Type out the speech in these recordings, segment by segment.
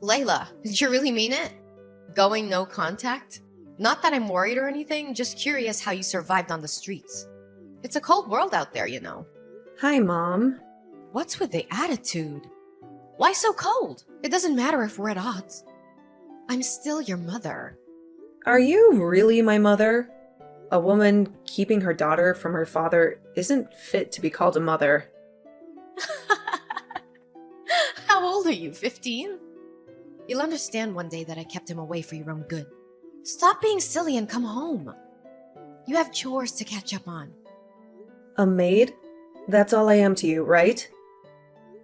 Layla, did you really mean it? Going no contact? Not that I'm worried or anything, just curious how you survived on the streets. It's a cold world out there, you know. Hi, Mom. What's with the attitude? Why so cold? It doesn't matter if we're at odds. I'm still your mother. Are you really my mother? A woman keeping her daughter from her father isn't fit to be called a mother. How old are you, 15? You'll understand one day that I kept him away for your own good. Stop being silly and come home. You have chores to catch up on. A maid? That's all I am to you, right?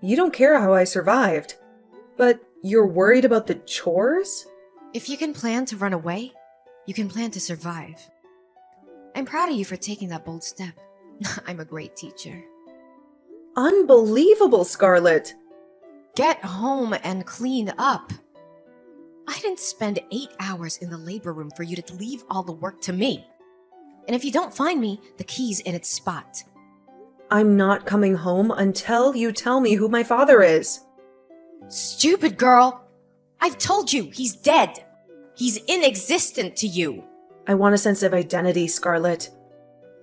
You don't care how I survived. But you're worried about the chores? If you can plan to run away, you can plan to survive. I'm proud of you for taking that bold step. I'm a great teacher. Unbelievable, Scarlett! Get home and clean up. I didn't spend 8 hours in the labor room for you to leave all the work to me. And if you don't find me, the key's in its spot. I'm not coming home until you tell me who my father is. Stupid girl! I've told you, he's dead. He's inexistent to you. I want a sense of identity, Scarlett.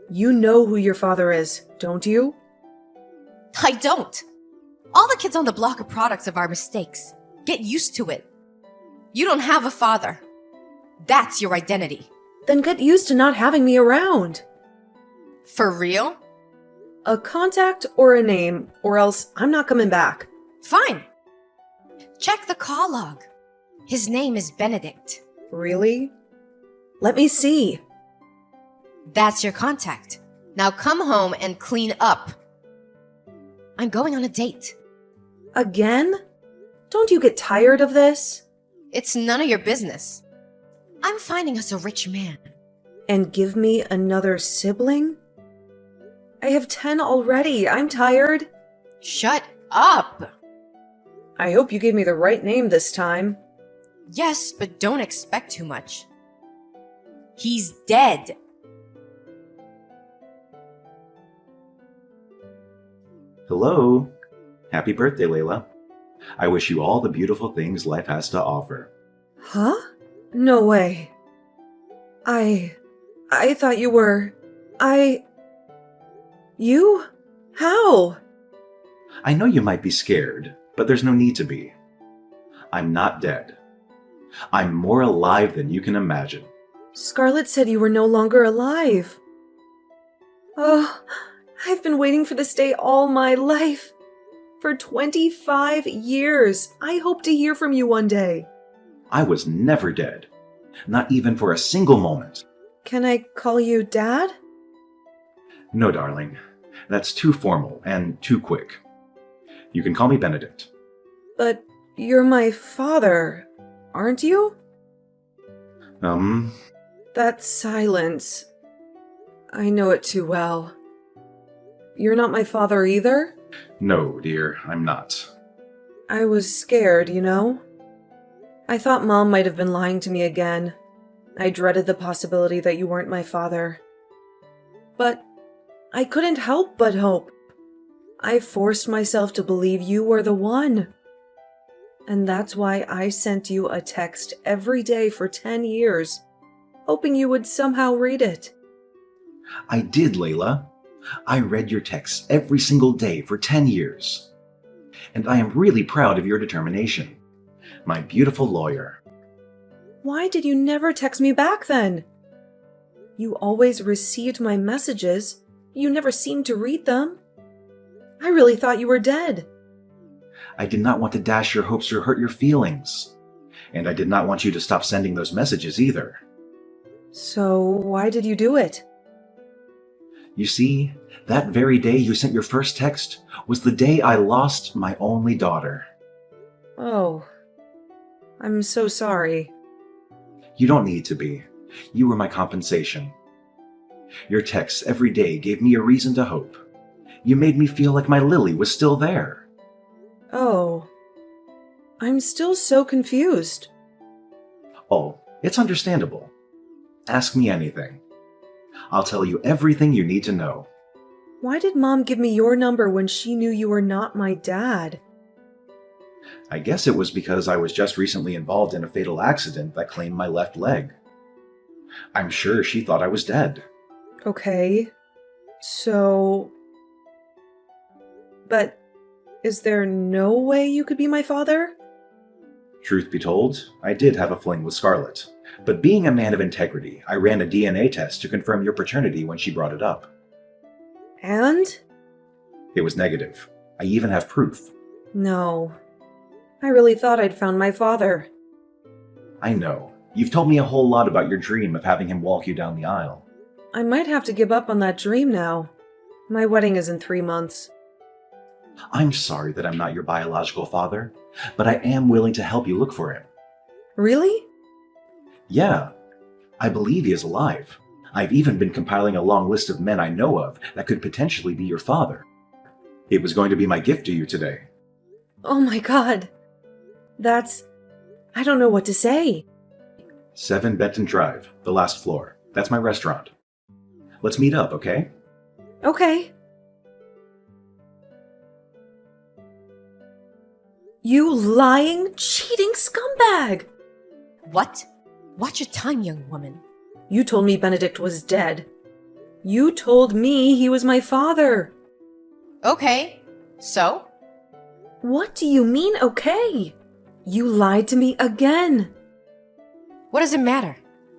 You know who your father is, don't you? I don't. All the kids on the block are products of our mistakes. Get used to it. You don't have a father. That's your identity. Then get used to not having me around. For real? A contact or a name, or else I'm not coming back. Fine. Check the call log. His name is Benedict. Really? Let me see. That's your contact. Now come home and clean up. I'm going on a date. Again? Don't you get tired of this? It's none of your business. I'm finding us a rich man. And give me another sibling? I have 10 already. I'm tired. Shut up! I hope you gave me the right name this time. Yes, but don't expect too much. He's dead. Hello. Happy birthday, Layla. I wish you all the beautiful things life has to offer. Huh? No way. I thought you were... You? How? I know you might be scared, but there's no need to be. I'm not dead. I'm more alive than you can imagine. Scarlett said you were no longer alive. Oh, I've been waiting for this day all my life. For 25 years. I hope to hear from you one day. I was never dead. Not even for a single moment. Can I call you Dad? No, darling. That's too formal and too quick. You can call me Benedict. But you're my father, aren't you? That silence. I know it too well. You're not my father either? No, dear, I'm not. I was scared, you know? I thought Mom might have been lying to me again. I dreaded the possibility that you weren't my father. But I couldn't help but hope. I forced myself to believe you were the one. And that's why I sent you a text every day for 10 years, hoping you would somehow read it. I did, Layla. I read your texts every single day for 10 years. And I am really proud of your determination. My beautiful lawyer. Why did you never text me back then? You always received my messages. You never seemed to read them. I really thought you were dead. I did not want to dash your hopes or hurt your feelings. And I did not want you to stop sending those messages either. So why did you do it? You see, that very day you sent your first text was the day I lost my only daughter. Oh, I'm so sorry. You don't need to be. You were my compensation. Your texts every day gave me a reason to hope. You made me feel like my Lily was still there. Oh, I'm still so confused. Oh, it's understandable. Ask me anything. I'll tell you everything you need to know. Why did Mom give me your number when she knew you were not my dad? I guess it was because I was just recently involved in a fatal accident that claimed my left leg. I'm sure she thought I was dead. Okay. So... But is there no way you could be my father? Truth be told, I did have a fling with Scarlett. But being a man of integrity, I ran a DNA test to confirm your paternity when she brought it up. And? It was negative. I even have proof. No. I really thought I'd found my father. I know. You've told me a whole lot about your dream of having him walk you down the aisle. I might have to give up on that dream now. My wedding is in 3 months. I'm sorry that I'm not your biological father, but I am willing to help you look for him. Really? Yeah, I believe he is alive. I've even been compiling a long list of men I know of that could potentially be your father. It was going to be my gift to you today. Oh my god. I don't know what to say. 7 Benton Drive, the last floor. That's my restaurant. Let's meet up, okay? Okay. You lying, cheating scumbag! What? Watch your time, young woman. You told me Benedict was dead. You told me he was my father. Okay, so? What do you mean, okay? You lied to me again. What does it matter?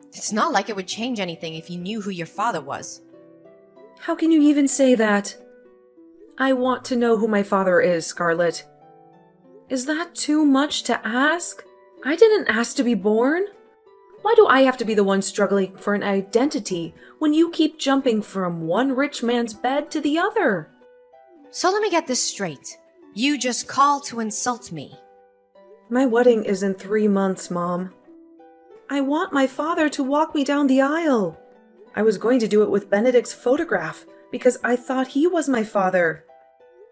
It's not like it would change anything if you knew who your father was. How can you even say that? I want to know who my father is, Scarlett. Is that too much to ask? I didn't ask to be born. Why do I have to be the one struggling for an identity when you keep jumping from one rich man's bed to the other? So let me get this straight. You just called to insult me. My wedding is in 3 months, Mom. I want my father to walk me down the aisle. I was going to do it with Benedict's photograph because I thought he was my father.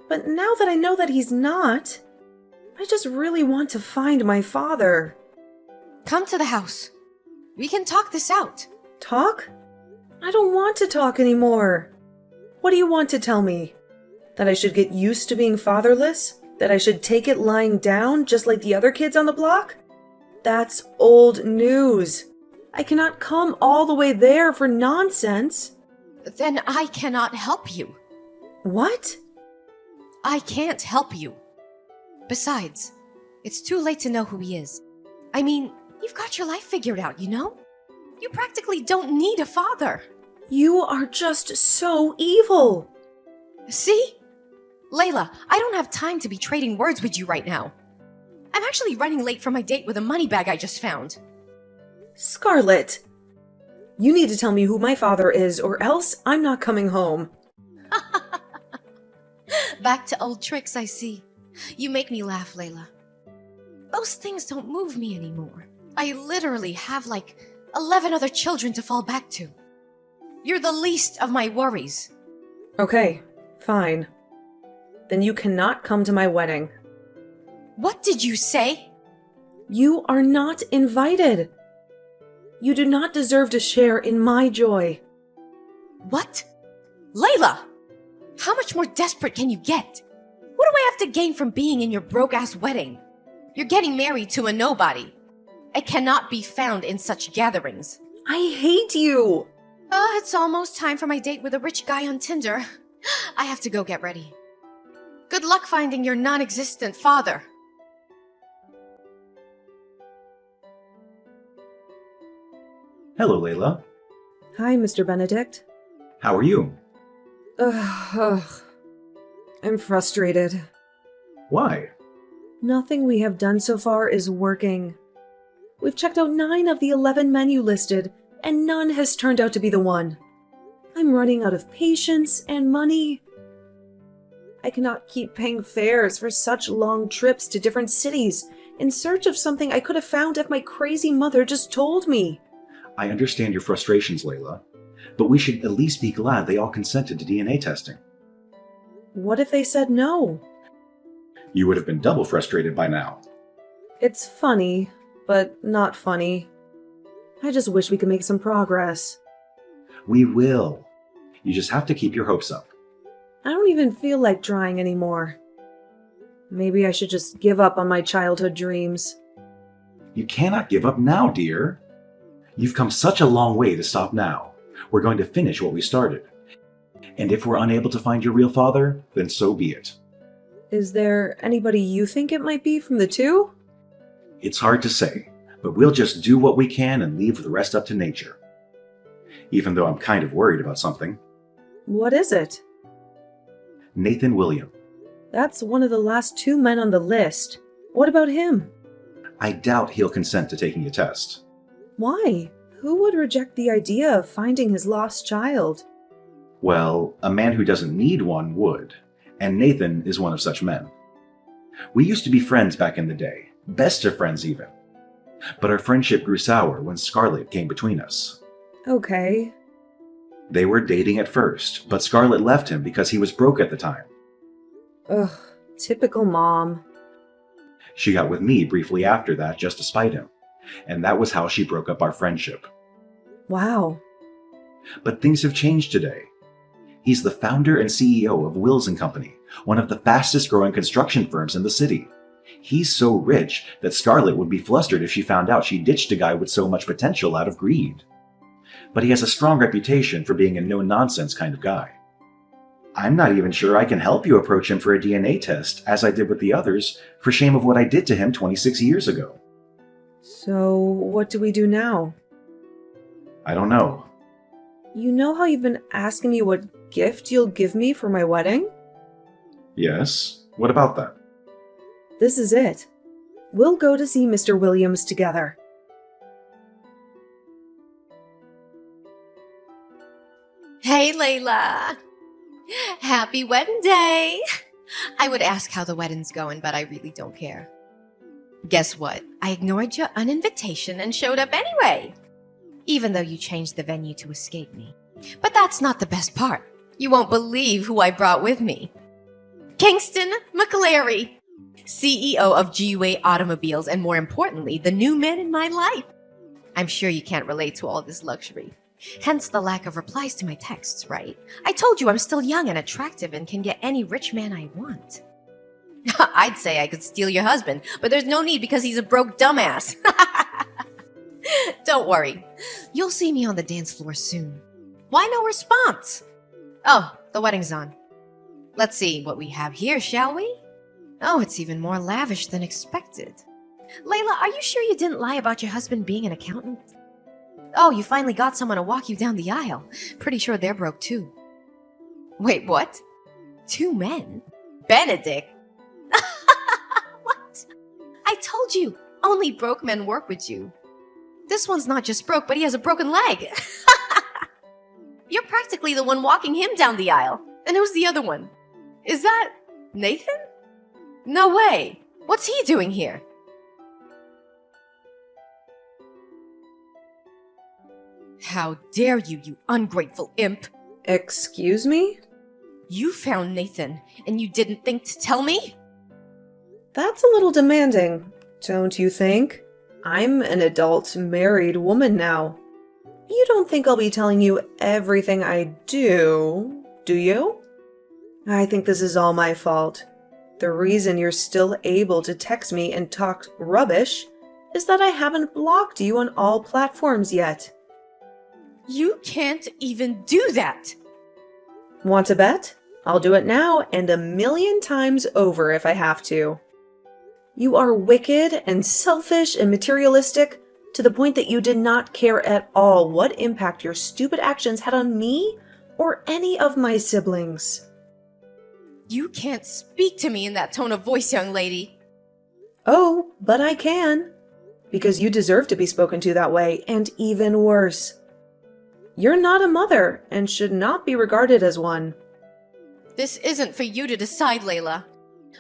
But now that I know that he's not, I just really want to find my father. Come to the house. We can talk this out. Talk? I don't want to talk anymore. What do you want to tell me? That I should get used to being fatherless? That I should take it lying down just like the other kids on the block? That's old news. I cannot come all the way there for nonsense. Then I cannot help you. What? I can't help you. Besides, it's too late to know who he is. I mean, you've got your life figured out, you know? You practically don't need a father. You are just so evil. See? Layla, I don't have time to be trading words with you right now. I'm actually running late for my date with a money bag I just found. Scarlett, you need to tell me who my father is or else I'm not coming home. Back to old tricks, I see. You make me laugh, Layla. Those things don't move me anymore. I literally have like 11 other children to fall back to. You're the least of my worries. Okay, fine. Then you cannot come to my wedding. What did you say? You are not invited. You do not deserve to share in my joy. What? Layla! How much more desperate can you get? What do I have to gain from being in your broke-ass wedding? You're getting married to a nobody. I cannot be found in such gatherings. I hate you! It's almost time for my date with a rich guy on Tinder. I have to go get ready. Good luck finding your non-existent father. Hello, Layla. Hi, Mr. Benedict. How are you? Ugh. I'm frustrated. Why? Nothing we have done so far is working. We've checked out 9 of the 11 men you listed, and none has turned out to be the one. I'm running out of patience and money. I cannot keep paying fares for such long trips to different cities in search of something I could have found if my crazy mother just told me. I understand your frustrations, Layla, but we should at least be glad they all consented to DNA testing. What if they said no? You would have been double frustrated by now. It's funny, but not funny. I just wish we could make some progress. We will. You just have to keep your hopes up. I don't even feel like trying anymore. Maybe I should just give up on my childhood dreams. You cannot give up now, dear. You've come such a long way to stop now. We're going to finish what we started. And if we're unable to find your real father, then so be it. Is there anybody you think it might be from the two? It's hard to say, but we'll just do what we can and leave the rest up to nature. Even though I'm kind of worried about something. What is it? Nathan William. That's one of the last 2 men on the list. What about him? I doubt he'll consent to taking a test. Why? Who would reject the idea of finding his lost child? Well, a man who doesn't need one would, and Nathan is one of such men. We used to be friends back in the day, best of friends even. But our friendship grew sour when Scarlett came between us. Okay. They were dating at first, but Scarlett left him because he was broke at the time. Ugh, typical mom. She got with me briefly after that just to spite him, and that was how she broke up our friendship. Wow. But things have changed today. He's the founder and CEO of Wills & Company, one of the fastest growing construction firms in the city. He's so rich that Scarlett would be flustered if she found out she ditched a guy with so much potential out of greed. But he has a strong reputation for being a no-nonsense kind of guy. I'm not even sure I can help you approach him for a DNA test, as I did with the others, for shame of what I did to him 26 years ago. So, what do we do now? I don't know. You know how you've been asking me what gift you'll give me for my wedding? Yes? What about that? This is it. We'll go to see Mr. Williams together. Hey, Layla. Happy wedding day. I would ask how the wedding's going, but I really don't care. Guess what? I ignored your uninvitation and showed up anyway. Even though you changed the venue to escape me. But that's not the best part. You won't believe who I brought with me. Kingston McClary, CEO of G-Way Automobiles, and more importantly, the new man in my life. I'm sure you can't relate to all this luxury. Hence the lack of replies to my texts, right? I told you I'm still young and attractive and can get any rich man I want. I'd say I could steal your husband, but there's no need because he's a broke dumbass. Don't worry. You'll see me on the dance floor soon. Why no response? Oh, the wedding's on. Let's see what we have here, shall we? Oh, it's even more lavish than expected. Layla, are you sure you didn't lie about your husband being an accountant? Oh, you finally got someone to walk you down the aisle. Pretty sure they're broke too. Wait, what? 2 men? Benedict? What? I told you, only broke men work with you. This one's not just broke, but he has a broken leg. You're practically the one walking him down the aisle. And who's the other one? Is that Nathan? No way. What's he doing here? How dare you, you ungrateful imp! Excuse me? You found Nathan, and you didn't think to tell me? That's a little demanding, don't you think? I'm an adult, married woman now. You don't think I'll be telling you everything I do you? I think this is all my fault. The reason you're still able to text me and talk rubbish is that I haven't blocked you on all platforms yet. You can't even do that! Want to bet? I'll do it now and 1,000,000 times over if I have to. You are wicked and selfish and materialistic to the point that you did not care at all what impact your stupid actions had on me or any of my siblings. You can't speak to me in that tone of voice, young lady. Oh, but I can. Because you deserve to be spoken to that way, and even worse. You're not a mother and should not be regarded as one. This isn't for you to decide, Layla.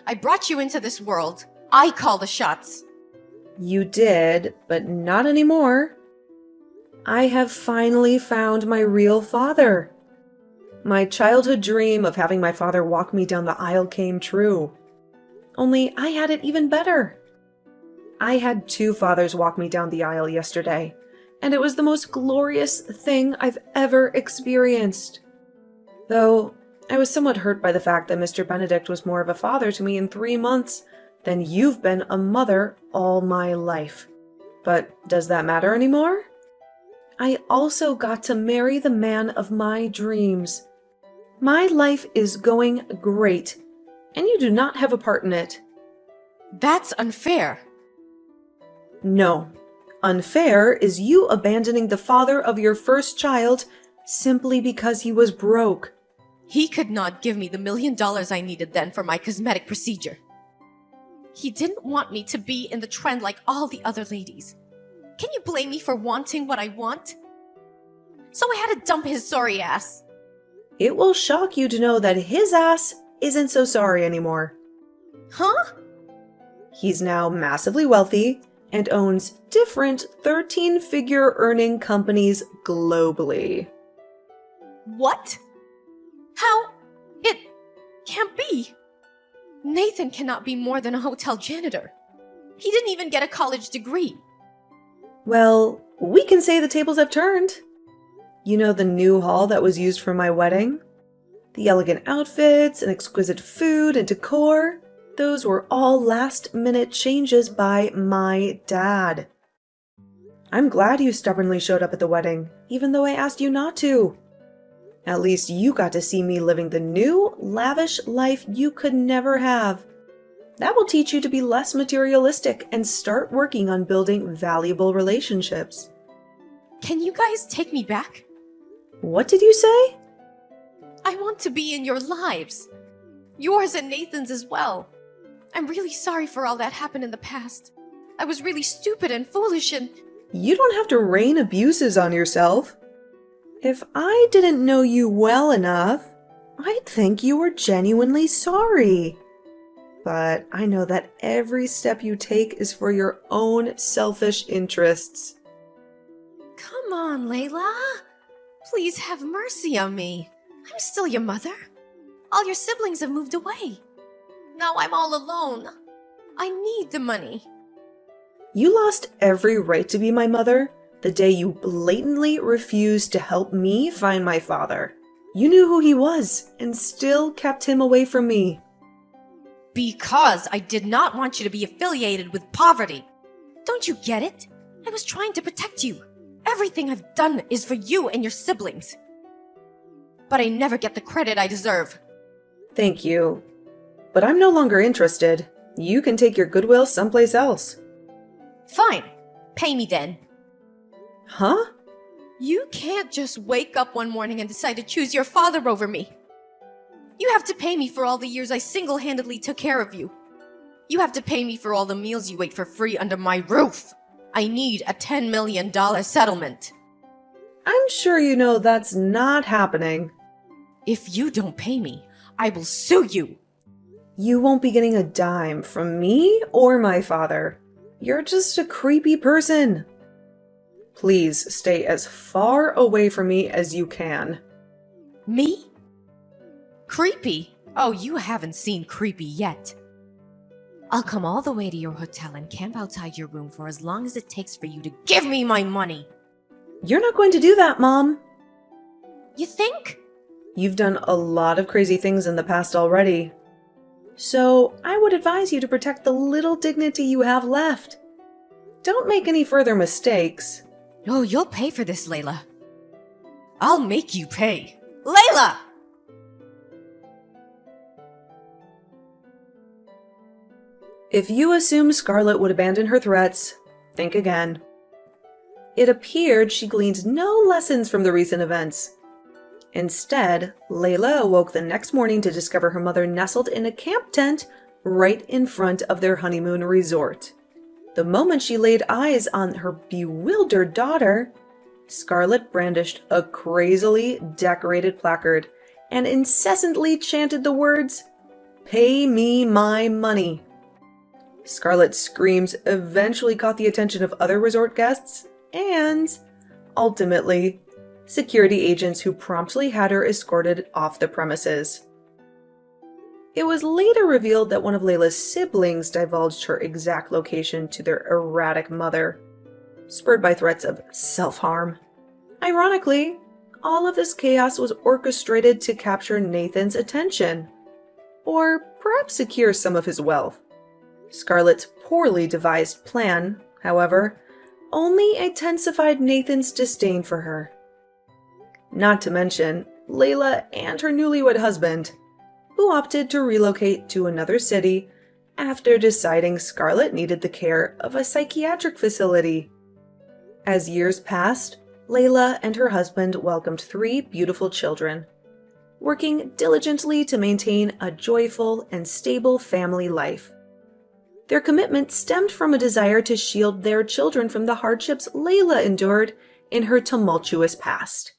I brought you into this world. I call the shots. You did, but not anymore. I have finally found my real father. My childhood dream of having my father walk me down the aisle came true. Only I had it even better. I had 2 fathers walk me down the aisle yesterday, and it was the most glorious thing I've ever experienced. Though, I was somewhat hurt by the fact that Mr. Benedict was more of a father to me in 3 months than you've been a mother all my life. But does that matter anymore? I also got to marry the man of my dreams. My life is going great, and you do not have a part in it. That's unfair. No. Unfair is you abandoning the father of your first child simply because he was broke. He could not give me the $1 million I needed then for my cosmetic procedure. He didn't want me to be in the trend like all the other ladies. Can you blame me for wanting what I want? So I had to dump his sorry ass. It will shock you to know that his ass isn't so sorry anymore. Huh? He's now massively wealthy and owns different 13-figure earning companies globally. What? How? It can't be. Nathan cannot be more than a hotel janitor. He didn't even get a college degree. Well, we can say the tables have turned. You know the new hall that was used for my wedding? The elegant outfits and exquisite food and decor? Those were all last-minute changes by my dad. I'm glad you stubbornly showed up at the wedding, even though I asked you not to. At least you got to see me living the new, lavish life you could never have. That will teach you to be less materialistic and start working on building valuable relationships. Can you guys take me back? What did you say? I want to be in your lives. Yours and Nathan's as well. I'm really sorry for all that happened in the past. I was really stupid and foolish and... You don't have to rain abuses on yourself. If I didn't know you well enough, I'd think you were genuinely sorry. But I know that every step you take is for your own selfish interests. Come on, Layla. Please have mercy on me. I'm still your mother. All your siblings have moved away. Now I'm all alone. I need the money. You lost every right to be my mother the day you blatantly refused to help me find my father. You knew who he was and still kept him away from me. Because I did not want you to be affiliated with poverty. Don't you get it? I was trying to protect you. Everything I've done is for you and your siblings. But I never get the credit I deserve. Thank you. But I'm no longer interested. You can take your goodwill someplace else. Fine. Pay me then. Huh? You can't just wake up one morning and decide to choose your father over me. You have to pay me for all the years I single-handedly took care of you. You have to pay me for all the meals you ate for free under my roof. I need a $10 million settlement. I'm sure you know that's not happening. If you don't pay me, I will sue you. You won't be getting a dime from me or my father. You're just a creepy person. Please stay as far away from me as you can. Me? Creepy? Oh, you haven't seen creepy yet. I'll come all the way to your hotel and camp outside your room for as long as it takes for you to give me my money. You're not going to do that, Mom. You think? You've done a lot of crazy things in the past already. So I would advise you to protect the little dignity you have left. Don't make any further mistakes. Oh, you'll pay for this, Layla. I'll make you pay. Layla! If you assume Scarlet would abandon her threats, think again. It appeared she gleaned no lessons from the recent events. Instead, Layla awoke the next morning to discover her mother nestled in a camp tent right in front of their honeymoon resort. The moment she laid eyes on her bewildered daughter, Scarlet brandished a crazily decorated placard and incessantly chanted the words, "Pay me my money." Scarlet's screams eventually caught the attention of other resort guests and, ultimately, security agents who promptly had her escorted off the premises. It was later revealed that one of Layla's siblings divulged her exact location to their erratic mother, spurred by threats of self-harm. Ironically, all of this chaos was orchestrated to capture Nathan's attention, or perhaps secure some of his wealth. Scarlett's poorly devised plan, however, only intensified Nathan's disdain for her. Not to mention Layla and her newlywed husband, who opted to relocate to another city after deciding Scarlett needed the care of a psychiatric facility. As years passed, Layla and her husband welcomed 3 beautiful children, working diligently to maintain a joyful and stable family life. Their commitment stemmed from a desire to shield their children from the hardships Layla endured in her tumultuous past.